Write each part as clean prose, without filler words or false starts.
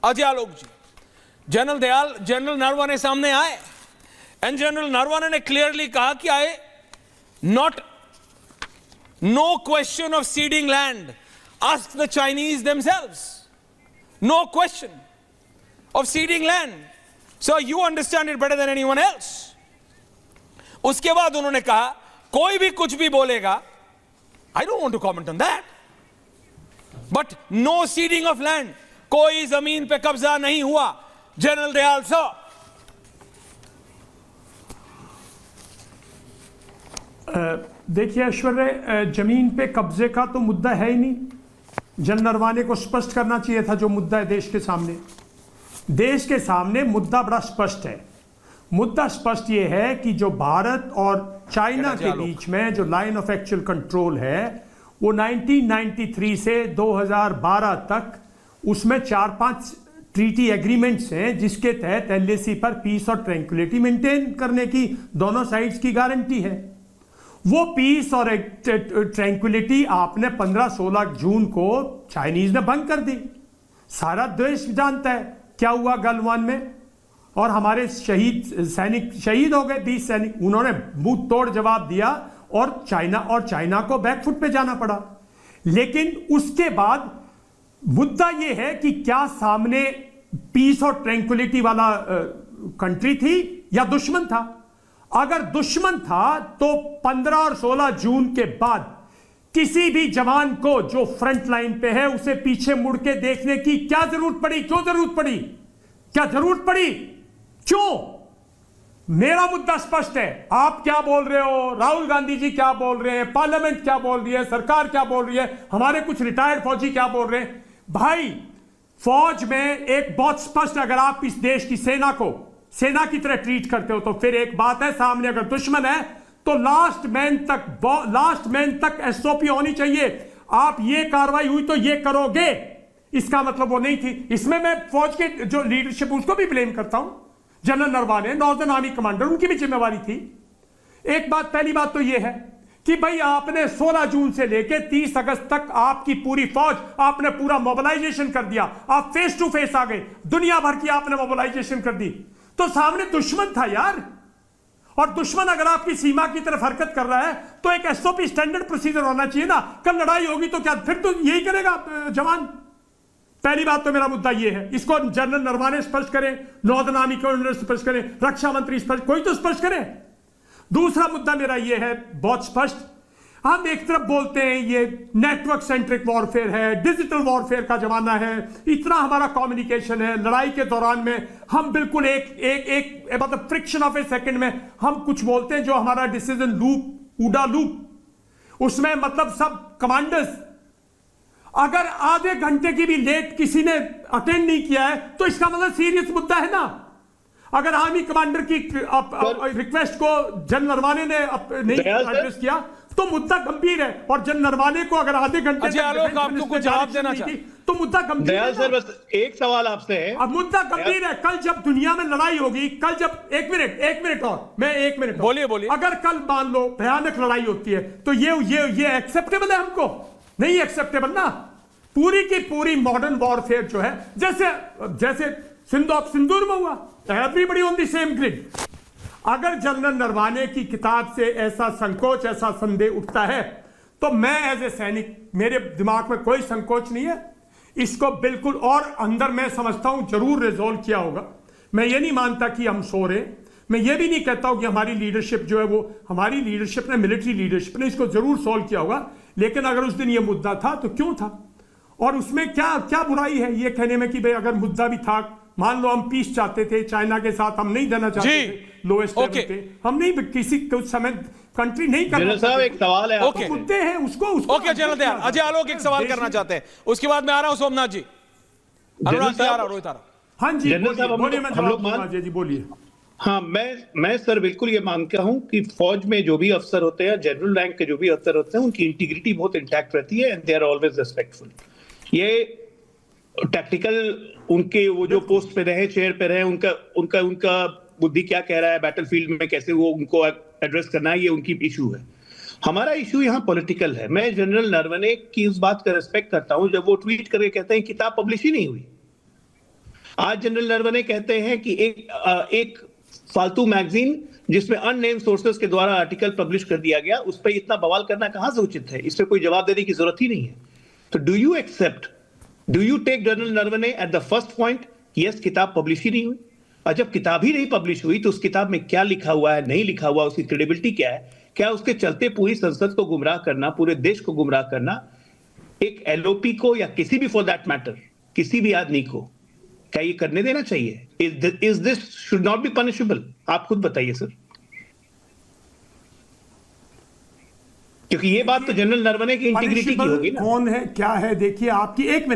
अजय आलोक जी, general Naravane सामने आए and general Naravane ने क्लियरली कहा कि no question of ceding land. Ask the Chinese themselves. No question of ceding land. So you understand it better than anyone else. उसके बाद उन्होंने कहा कोई भी कुछ भी बोलेगा, I don't want to comment on that. But no ceding of land. कोई जमीन पे कब्जा नहीं हुआ. General Dayal sir. देखिए ऐश्वर्य, जमीन पे कब्जे का तो मुद्दा है ही नहीं। जनरल नरवाने को स्पष्ट करना चाहिए था जो मुद्दा है देश के सामने। देश के सामने मुद्दा बड़ा स्पष्ट है। मुद्दा स्पष्ट ये है कि जो भारत और चाइना के बीच में जो लाइन ऑफ एक्चुअल कंट्रोल है वो 1993 से 2012 तक उसमें 4-5 ट्रीटी एग्रीमेंट्स हैं जिसके तहत एलएसी पर पीस और ट्रैंक्विलिटी मेंटेन करने की दोनों साइड्स की गारंटी है। वो पीस और ट्रैंक्विलिटी आपने 15-16 जून को चाइनीज ने भंग कर दी। सारा देश जानता है क्या हुआ गलवान में, और हमारे सैनिक शहीद हो गए, 20 सैनिक। उन्होंने मुंह तोड़ जवाब दिया और चाइना को बैकफुट पे जाना पड़ा। लेकिन उसके बाद मुद्दा यह है कि क्या सामने पीस और ट्रैंक्विलिटी वाला कंट्री थी या दुश्मन था। अगर दुश्मन था तो 15 और 16 जून के बाद किसी भी जवान को जो फ्रंट लाइन पे है उसे पीछे मुड़ के देखने की क्या जरूरत पड़ी? क्यों जरूरत पड़ी? क्या जरूरत पड़ी? क्यों? मेरा मुद्दा स्पष्ट है। आप क्या बोल रहे हो, राहुल गांधी जी क्या बोल रहे हैं, पार्लियामेंट क्या बोल रही है, सरकार क्या बोल रही है, हमारे कुछ रिटायर्ड फौजी क्या बोल रहे हैं। भाई फौज में एक बहुत स्पष्ट, अगर आप इस देश की सेना को सेना की तरह ट्रीट करते हो तो फिर एक बात है, सामने अगर दुश्मन है तो लास्ट मैन तक एसओपी होनी चाहिए। आप ये कार्रवाई हुई तो ये करोगे, इसका मतलब वो नहीं थी। इसमें मैं फौज के जो लीडरशिप उसको भी ब्लेम करता हूं। General Naravane, northern army commander, उनकी भी जिम्मेवारी थी। एक बात, पहली बात तो ये है कि भाई आपने 16 जून से लेकर 30 अगस्त तक आपकी पूरी फौज, आपने पूरा मोबिलाइजेशन कर दिया। आप फेस टू फेस आ गए, दुनिया भर की आपने मोबिलाइजेशन कर दी। तो सामने दुश्मन था यार, और दुश्मन अगर आपकी सीमा की तरफ हरकत कर रहा है तो एक एसओपी स्टैंडर्ड प्रोसीजर होना चाहिए ना। कल लड़ाई होगी तो क्या फिर तो यही करेगा जवान? पहली बात तो मेरा मुद्दा यह है, इसको जनरल नरवाने स्पष्ट करें, नॉर्दर्न आर्मी कमांडर स्पष्ट करें, रक्षा मंत्री स्पष्ट, कोई तो स्पष्ट करें। दूसरा मुद्दा मेरा यह है बहुत स्पष्ट, हम एक तरफ बोलते हैं ये नेटवर्क सेंट्रिक वॉरफेयर है, डिजिटल वॉरफेयर का जमाना है, इतना हमारा कम्युनिकेशन है, लड़ाई के दौरान में हम बिल्कुल एक मतलब फ्रिक्शन ऑफ ए सेकंड में हम कुछ बोलते हैं जो हमारा डिसीजन लूप, उडा लूप, उसमें मतलब सब कमांडर्स अगर आधे घंटे की भी लेट किसी ने अटेंड नहीं किया है तो इसका मतलब सीरियस मुद्दा है ना। अगर आर्मी कमांडर की रिक्वेस्ट को जनरल नरवाने ने नहीं एड्रेस किया तो मुद्दा गंभीर है, और जनरल नरवाने को अगर आधे घंटे आपको कुछ जवाब देना चाहिए तो मुद्दा गंभीर है। सर बस एक सवाल आपसे है। अब मुद्दा गंभीर है। कल जब दुनिया में लड़ाई होगी, कल जब एक मिनट और मैं एक मिनट बोलिए। अगर कल मान लो भयानक लड़ाई होती है तो ये एक्सेप्टेबल है? हमको नहीं एक्सेप्टेबल ना। पूरी की पूरी मॉडर्न वॉरफेयर जो है, जैसे सिंदूर में हुआ, everybody on the same grid. अगर जनरल नरवाने की किताब से ऐसा संकोच, ऐसा संदेह उठता है तो मैं एज ए सैनिक, मेरे दिमाग में कोई संकोच नहीं है, इसको बिल्कुल, और अंदर मैं समझता हूं जरूर रिजोल्व किया होगा। मैं ये नहीं मानता कि हम सो रहे, मैं ये भी नहीं कहता हूं कि हमारी लीडरशिप जो है वो, हमारी लीडरशिप ने, मिलिट्री लीडरशिप ने इसको जरूर सोल्व किया होगा। लेकिन अगर उस दिन ये मुद्दा था तो क्यों था, और उसमें क्या बुराई है ये कहने में कि भाई अगर मुद्दा भी था, मान लो हम पीस चाहते थे चाइना के साथ, हम नहीं देना चाहते थे लोएस्ट लेवल पे, हम नहीं किसी कुछ समय कंट्री नहीं करना साहब एक सवाल है, ओके मुद्दे हैं उसको ओके जनरल दयाल। अजय आलोक एक सवाल करना चाहते हैं, उसके बाद मैं आ रहा हूं सोमनाथ जी, अनुराग आ रहा, रोहित आ रहा। हाँ जी बोलिए, मैं जवाब दूंगा जी, बोलिए। हाँ, मैं सर बिल्कुल ये मानता हूं कि फौज में जो भी अफसर होते हैं, जनरल रैंक के जो भी अफसर होते हैं, उनकी इंटीग्रिटी बहुत इंटैक्ट रहती है and they are always respectful. ये टैक्टिकल उनके वो जो पोस्ट पे रहे, चेयर पे रहे, उनका बुद्धि क्या कह रहा है बैटलफील्ड में, कैसे वो उनको एड्रेस करना है, ये उनकी इशू है। हमारा इशू यहाँ पॉलिटिकल है। मैं जनरल नरवणे की उस बात का रिस्पेक्ट करता हूं जब वो ट्वीट करके कहते हैं किताब पब्लिश ही नहीं हुई। आज जनरल नरवणे कहते हैं कि एक फालतू मैगजीन जिसमें अननेम्ड सोर्सेस के द्वारा आर्टिकल पब्लिश कर दिया गया, उस पर इतना बवाल करना कहां से उचित है? इस पर कोई जवाब देने की जरूरत ही नहीं है। तो do you take General Naravane at the first point, yes किताब पब्लिश ही नहीं हुई? और जब किताब ही नहीं पब्लिश हुई तो उस किताब में क्या लिखा हुआ है, नहीं लिखा हुआ, उसकी क्रेडिबिलिटी क्या है? क्या उसके चलते पूरी संसद को गुमराह करना, पूरे देश को गुमराह करना, एक एलओपी को या किसी भी फॉर दैट मैटर किसी भी आदमी को क्या ये करने देना चाहिए? Is this should not be punishable? आप खुद बताइए सर, क्योंकि ये बात तो जनरल नरवणे की इंटीग्रिटी की होगी ना। कौन है क्या है? देखिए आपकी एक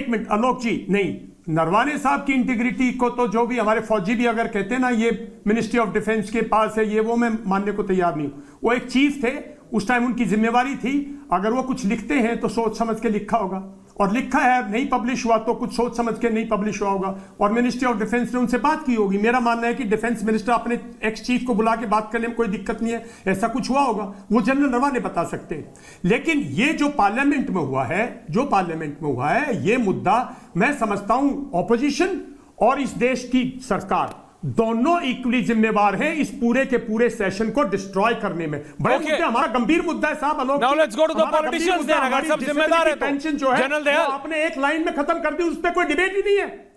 मिनट आलोक जी, नहीं, नरवाने साहब की इंटीग्रिटी को तो जो भी हमारे फौजी भी अगर कहते हैं ना ये मिनिस्ट्री ऑफ डिफेंस के पास है, ये वो मैं मानने को तैयार नहीं हूं। वो एक चीफ थे, उस टाइम उनकी जिम्मेवारी थी, अगर वो कुछ लिखते हैं तो सोच समझ के लिखा होगा, और लिखा है नहीं पब्लिश हुआ तो कुछ सोच समझ के नहीं पब्लिश हुआ होगा, और मिनिस्ट्री ऑफ डिफेंस ने उनसे बात की होगी। मेरा मानना है कि डिफेंस मिनिस्टर अपने एक्स चीफ को बुला के बात करने में कोई दिक्कत नहीं है, ऐसा कुछ हुआ होगा, वो जनरल नरवणे बता सकते हैं। लेकिन ये जो पार्लियामेंट में हुआ है, ये मुद्दा मैं समझता हूं ऑपोजिशन और इस देश की सरकार दोनों इक्वली जिम्मेवार हैं इस पूरे के पूरे सेशन को डिस्ट्रॉय करने में। बड़े Okay. मुद्दे, हमारा गंभीर मुद्दा है साहब आलोक। Now let's go to the हमारा गंभीर politicians मुद्दा, then, अगर हमारी सब जिम्मेदार है तो। पेंशन जो है जनरल दयाल। वो आपने एक लाइन में खत्म कर दी, उस पर कोई डिबेट ही नहीं है।